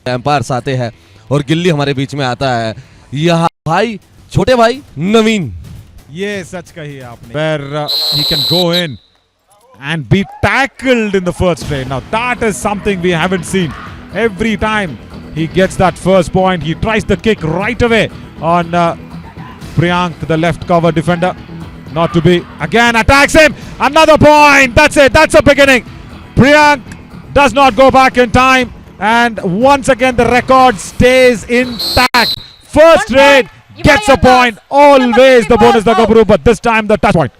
Empires आते हैं और गिल्ली हमारे बीच में आता है। यह भाई छोटे भाई नवीन, ये सच कही आपने। Where he can go in and be tackled in the first straight. Now that is something we haven't seen. Every time he gets that first point, he tries the kick right away on Priyank, the left cover defender. Not to be. Again attacks him. Another point. That's it. That's a beginning. Priyank does not go back in time. And once again the record stays intact. First straight gets a point. Always the bonus the Gabru, but this time the touch point.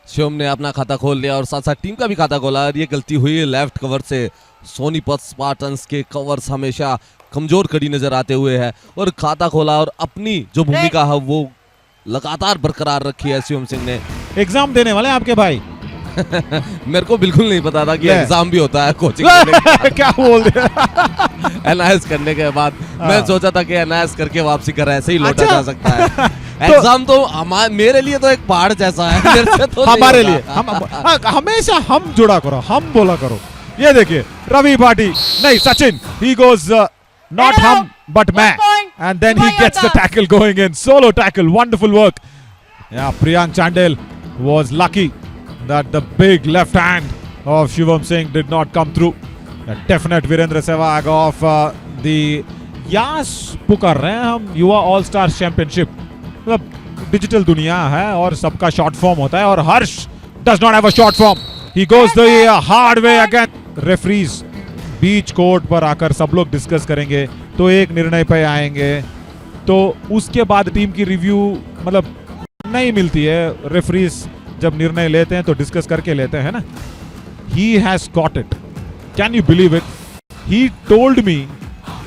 Shivam ने अपना खाता खोल लिया और साथ साथ team का भी खाता खोला। और ये गलती हुई लेफ्ट कवर से। सोनीपत स्पार्टन्स के कवर्स हमेशा कमजोर कड़ी नजर आते हुए है और खाता खोला और अपनी जो भूमिका है वो लगातार बरकरार रखी है शिवम सिंह ने। एग्जाम देने वाले आपके भाई? मेरे को बिल्कुल नहीं पता था कि एग्जाम भी होता है कोचिंग क्या बोल दिया? एनआईएस करने के बाद मैं सोचा था कि एनआईएस करके वापसी कर ऐसे ही लौटा जा सकता है। तो एग्जाम तो मेरे लिए तो एक पहाड़ जैसा है, मेरे से तो हमारे लिए हमेशा हम जुड़ा करो, हम बोला करो। ये देखिए रवि भाटी नहीं Sachin, he goes not hum but मैं, and then he gets the tackle going in, solo tackle, wonderful work. Yeah, Priyank Chandel was lucky that the big left hand of Shivam Singh did not come through. A definite Virendra Sehwag of the यास पुकार रहे हैं हम Yuva all star championship. मतलब digital दुनिया है और सबका short form होता है और Harsh does not have a short form. He goes the hard way again. Referees बीच कोर्ट पर आकर सब लोग डिस्कस करेंगे तो एक निर्णय पे आएंगे, तो उसके बाद टीम की रिव्यू मतलब नहीं मिलती है। रेफरीज जब निर्णय लेते हैं तो डिस्कस करके लेते हैं ना। He has got it. Can you believe it? He told me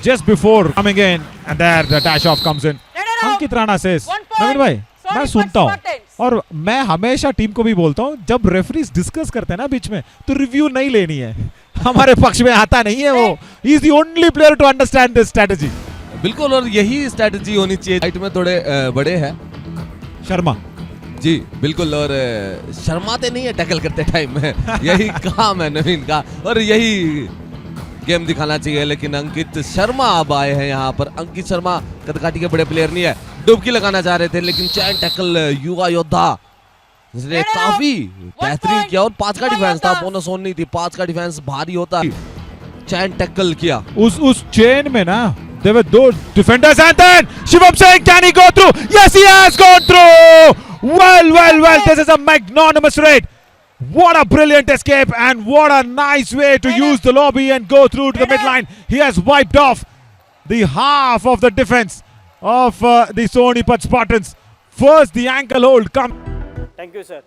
just before coming in, and there the dash off comes in. Ankit Rana says, नवीन भाई मैं सुनता हूँ और मैं हमेशा टीम को भी बोलता हूँ जब रेफरीज डिस्कस करते हैं ना बीच में तो रिव्यू नहीं लेनी है, हमारे पक्ष में आता नहीं है वो। He is the only player to understand this strategy. बिल्कुल, और यही स्ट्रेटजी होनी चाहिए। हाइट में थोड़े बड़े हैं शर्मा जी, बिल्कुल, और शर्माते नहीं है टैकल करते टाइम में, यही काम है नवीन का और यही गेम दिखाना चाहिए। लेकिन अंकित शर्मा अब आए हैं यहाँ पर। अंकित शर्मा कदकाठी के बड़े प्लेयर नहीं है, डुबकी लगाना चाह रहे थे लेकिन चैन टैकल युवा योद्धा जिसने काफी बेहतरीन किया और 5 का डिफेंस था, बोनस ऑन नहीं थी, 5 का डिफेंस भारी होता है। चैन टैकल किया उस चेन में ना। There were those defenders and then Shivam Singh, can he go through? Yes, he has gone through. Well, this is a magnanimous raid. What a brilliant escape and what a nice way to use the lobby and go through to the midline. He has wiped off the half of the defense of the Sonipat Spartans. First, the ankle hold come. Thank you, sir.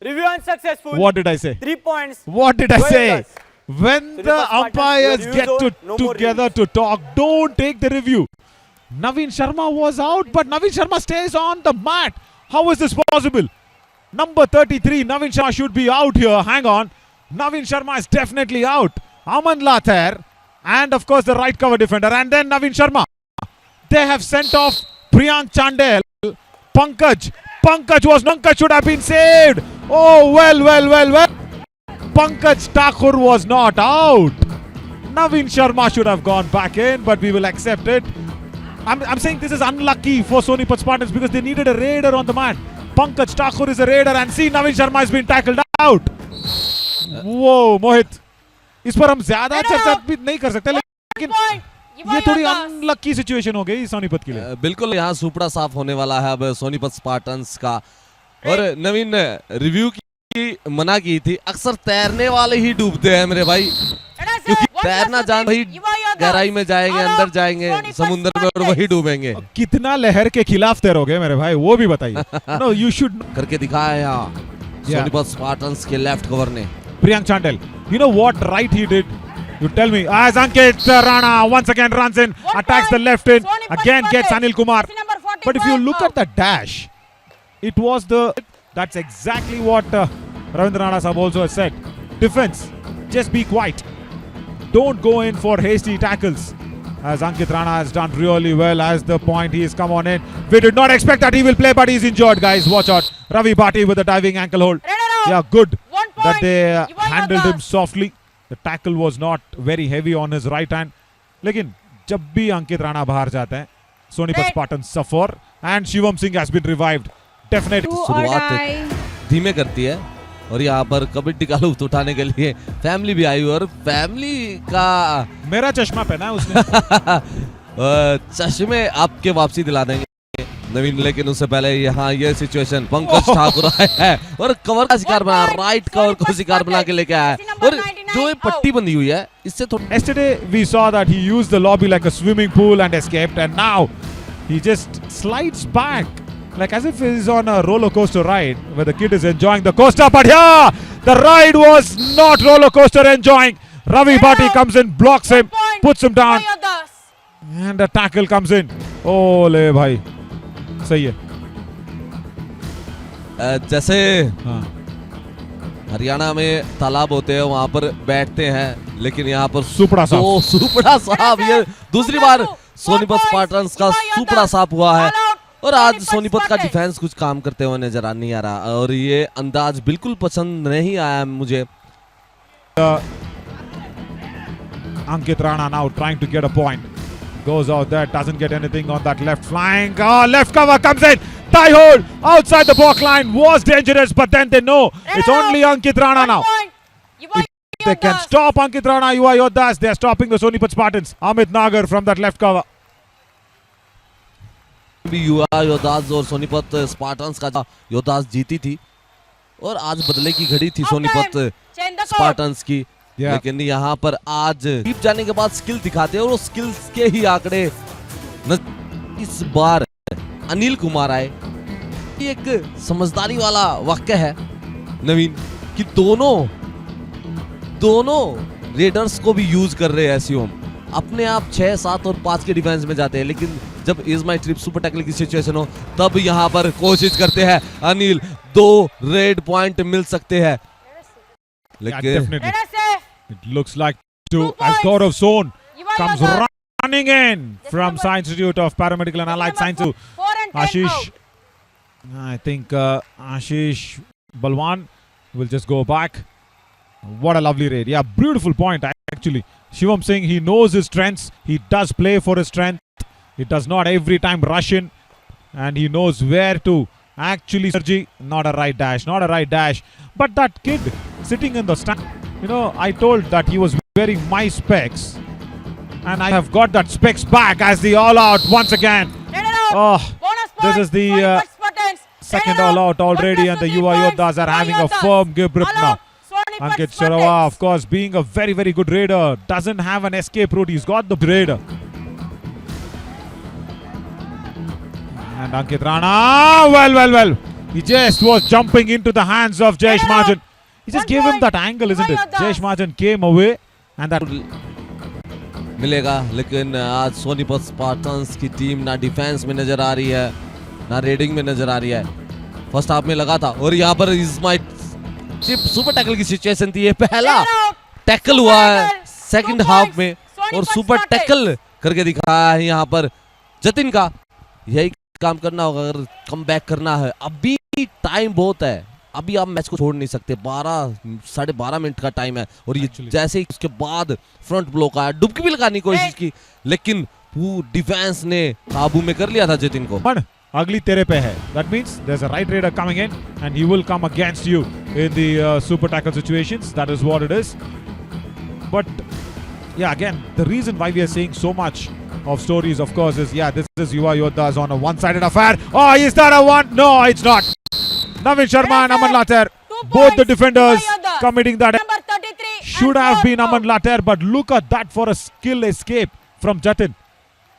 Review unsuccessful. What did I say? 3 points. What did I say? When Sonipat the Spartans, umpires your get reviews no more together to talk, don't take the review. Naveen Sharma was out, but Naveen Sharma stays on the mat. How is this possible? Number 33, Naveen Sharma should be out here. Hang on. Naveen Sharma is definitely out. Aman Lather and of course the right cover defender and then Naveen Sharma. They have sent off Priyank Chandel. Pankaj should have been saved. Oh, well. Pankaj Thakur was not out. Naveen Sharma should have gone back in, but we will accept it. I'm saying this is unlucky for Sonipat Spartans because they needed a raider on the mat. Pankaj Thakur is a raider and see Naveen Sharma has been tackled out. Whoa, Mohit. इस पर हम ज्यादा चर्चा भी नहीं कर सकते लेकिन ये थोड़ी अनलकी सिचुएशन हो गई सोनीपत के लिए। बिल्कुल, यहाँ सुपड़ा साफ होने वाला है अब सोनीपत स्पार्टन्स का। और नवीन ने रिव्यू की मना की थी। अक्सर तैरने वाले ही डूबते हैं मेरे भाई, क्योंकि तैरना जान वही गहराई में जाएंगे, अंदर जाएंगे समुद्र में और वही डूबेंगे। कितना लहर के खिलाफ तैरोगे मेरे भाई, वो भी बताइए। नो यू शुड करके दिखाया यहाँ सोनीपत स्पार्टन्स के लेफ्ट कवर ने। Priyank Chandel, you know what right he did? You tell me. As Ankit Rana once again runs in, attacks the left in, again gets Anil Kumar. But if you look at the dash, it was that's exactly what Ravindra Rana Sahab also has said. Defense, just be quiet. Don't go in for hasty tackles. As Ankit Rana has done really well as the point he has come on in. We did not expect that he will play, but he's injured, guys. Watch out. Ravi Bhati with a diving ankle hold. Yeah, good that they handled him softly. The tackle was not very heavy on his right hand. लेकिन जब भी अंकित राणा बाहर जाते हैं, Sonipat Spartan suffer and Shivam Singh has been revived definitely. शुरुआत धीमे करती है और यहाँ पर कबड्डी का लुत्फ उठाने के लिए फैमिली भी आई और फैमिली का मेरा चश्मा पहना है उसने। चश्मे आपके वापसी दिला देंगे नवीन, लेकिन उससे पहले यहाँ ये सिचुएशन पंकज ठाकुर आया है और कवर का शिकार बना, राइट कवर को शिकार बना के लेके आया है और जो ये पट्टी बंधी हुई है इससे थोड़ा। Yesterday we saw that he used the lobby like a swimming pool and escaped, and now he just slides back like as if he's on a roller coaster ride where the kid is enjoying the coaster. But here the ride was not roller coaster enjoying. Ravi Bhati comes in, blocks him, puts him down, and a tackle comes in. Ole bhai, सही है। जैसे हाँ। हरियाणा में तालाब होते हैं वहां पर बैठते हैं, लेकिन यहाँ पर सुपड़ा साहब, सुपड़ा साहब ये दूसरी बार सोनीपत स्पार्टन्स का सुपड़ा साहब हुआ है और आज सोनीपत का डिफेंस कुछ काम करते हुए नजर नहीं आ रहा और ये अंदाज बिल्कुल पसंद नहीं आया मुझे। Ankit Rana now trying to get a point. Goes out there, doesn't get anything on that left flank. Oh, left cover comes in. Tie hold outside the block line was dangerous, but then they know it's only Ankit Rana now. If they can stop Ankit Rana, Yuva Yodhas, they are stopping the Sonipat Spartans. Amit Nagar from that left cover. भी युवा योद्धास और Sonipat Spartans का योद्धास जीती थी और आज बदले की घड़ी थी सोनीपत स्पार्टन्स की। लेकिन यहाँ पर आज डीप जाने के बाद स्किल दिखाते हैं और उस स्किल्स के ही आंकड़े इस बार अनिल कुमार आए। ये एक समझदारी वाला वाक्य है नवीन कि दोनों रेडर्स को भी यूज कर रहे हैं शिवम। अपने आप 6, 7 और 5 के डिफेंस में जाते हैं, लेकिन जब is my trip super tackle की सिचुएशन हो तब यहाँ पर कोशिश करते हैं अनिल, 2 रेड पॉइंट मिल सकते हैं। लेकिन it looks like as Gaurav Sohn comes running in from Science Institute of Paramedical and Allied Sciences. Ashish, I think Ashish Balwan will just go back. What a lovely raid. Yeah, beautiful point actually. Shivam Singh, he knows his strengths. He does play for his strength. He does not every time rush in, and he knows where to actually. Not a right dash. But that kid sitting in the stand, you know, I told that he was wearing my specs, and I have got that specs back as the all out once again. Oh, this is the second all out already, and the Yuva Yodhas are having a firm grip now. Ankit Sharawa, of course, being a very, very good raider, doesn't have an escape route. He's got the raider. And Ankit Rana, well. He just was jumping into the hands of Jayesh Mahajan. He just gave him that angle, isn't it? Jayesh Mahajan came away and that मिलेगा, लेकिन आज Sonipat Spartans की team ना defence में नजर आ रही है ना रेडिंग में नजर आ रही है। फर्स्ट हाफ में लगा था और यहाँ पर सुपर टैकल की सिचुएशन थी। ये पहला टैकल हुआ है सेकंड हाफ में और सुपर टैकल करके दिखाया है यहाँ पर जतिन का। यही काम करना होगा अगर कम बैक करना है। अभी टाइम बहुत है, अभी आप मैच को छोड़ नहीं सकते। 12-12.5 मिनट का टाइम है और ये जैसे ही उसके बाद फ्रंट ब्लॉक आया, डुबकी भी लगाने की कोशिश की, लेकिन डिफेंस ने काबू में कर लिया था जतिन को। अगली तेरे पे है। That means there's a right raider coming in and he will come against you in the super tackle situations. That is what it is. But yeah, again, the reason why we are seeing so much of stories, of course, is this is Yuva Yodhas on a one-sided affair. Oh, is that a one? No, it's not. Navin Sharma and Aman Later, both the defenders committing that. Should have been Aman Later, but look at that for a skill escape from Jatin.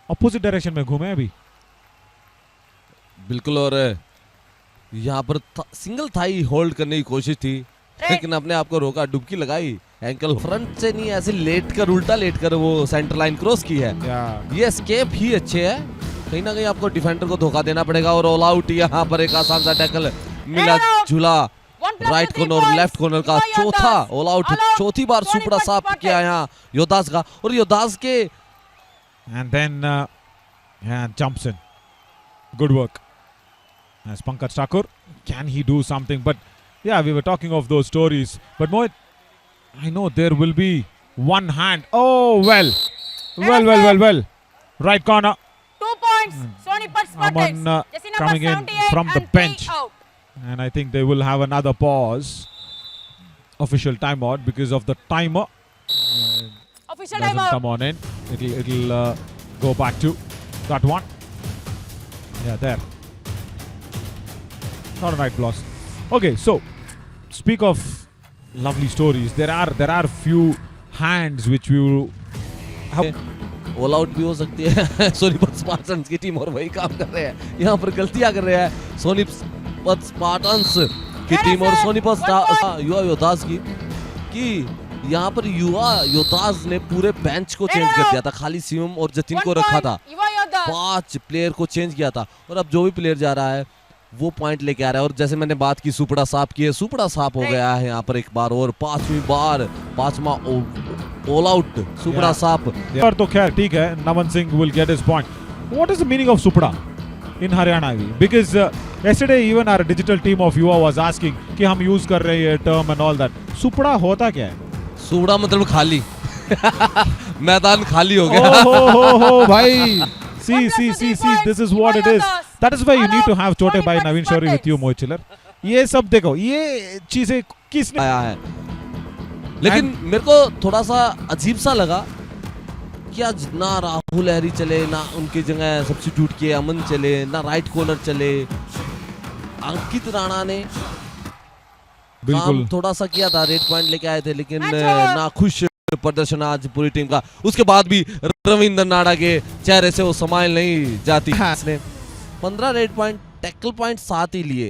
Opposite direction में घूमे अभी। बिल्कुल, और यहाँ पर single Thai hold करने की कोशिश थी, लेकिन अपने आप को रोका, डुबकी लगाई, एंकल फ्रंट से नहीं ऐसे लेट कर, उल्टा लेट कर वो सेंटर लाइन क्रॉस की है। ये एस्केप ही अच्छे है, कहीं ना कहीं आपको डिफेंडर को धोखा देना पड़ेगा। और ऑल आउट यहाँ पर एक आसान सा टैकल मिला झूला राइट कॉर्नर और लेफ्ट कॉर्नर का। चौथा ऑल आउट, चौथी बार सुपड़ा साफ किया यहाँ योद्धास का और योद्धास के and then jumps in. Good work. As Pankaj Thakur, can he do something? But yeah, we were talking of those stories. But Mohit, I know there will be one hand. Oh well, Well. Right corner. 2 points. Sonipat Spartans. Aman Jersey number coming in 78 from the and 3 bench. out. And I think they will have another pause. Official timeout because of the timer. Official Doesn't timeout. come on in. It'll go back to that one. Yeah, there. Not a right loss. Okay, so speak of lovely stories. There are few hands which we will have. All out भी हो सकती है Sonipat Spartans की team और वही काम कर रहे हैं यहाँ पर गलतियां कर रहे हैं सोनीपत स्पार्टन्स की टीम और सोनीपत युवा योद्धास की कि यहाँ पर युवा योद्धास ने पूरे बेंच को चेंज कर दिया था, खाली शिवम और जतिन को रखा था, 5 प्लेयर को चेंज किया था और अब जो भी प्लेयर जा रहा है वो पॉइंट लेके आ रहा है। और जैसे मैंने बात की सुपड़ा साफ की है, सुपड़ा साफ हो गया है यहाँ पर एक बार और 5वीं बार 5वां ऑल आउट सुपड़ा साफ। पर तो खैर ठीक है, नमन Singh will get his point. What is the meaning of Supra in Haryana? Because yesterday even our digital team of Yuva was asking कि हम use कर रहे हैं term and all that. Supra होता क्या है? सुपड़ा मतलब खाली मैदान खाली हो गया। Oh भाई, see, this is what it is. That is why you need to have Chote Bhai Naveen Shauri with you, Mohit Chiller. ये सब देखो, ये चीजें किसने आया है, लेकिन मेरे को थोड़ा सा अजीब सा लगा कि आज ना राहुल लहरी चले, ना उनकी जगह सब्स्टिट्यूट किए अमन चले, ना राइट कॉर्नर चले, अंकित राणा ने काम थोड़ा सा किया था, रेड पॉइंट लेके आए थे, लेकिन ना खुश प्रदर्शन आज पूरी टीम का। उसके बाद भी रविंद्र नाडा के चेहरे से वो स्माइल नहीं जाती। 15 रेड पॉइंट, टैकल पॉइंट 7 ही लिए।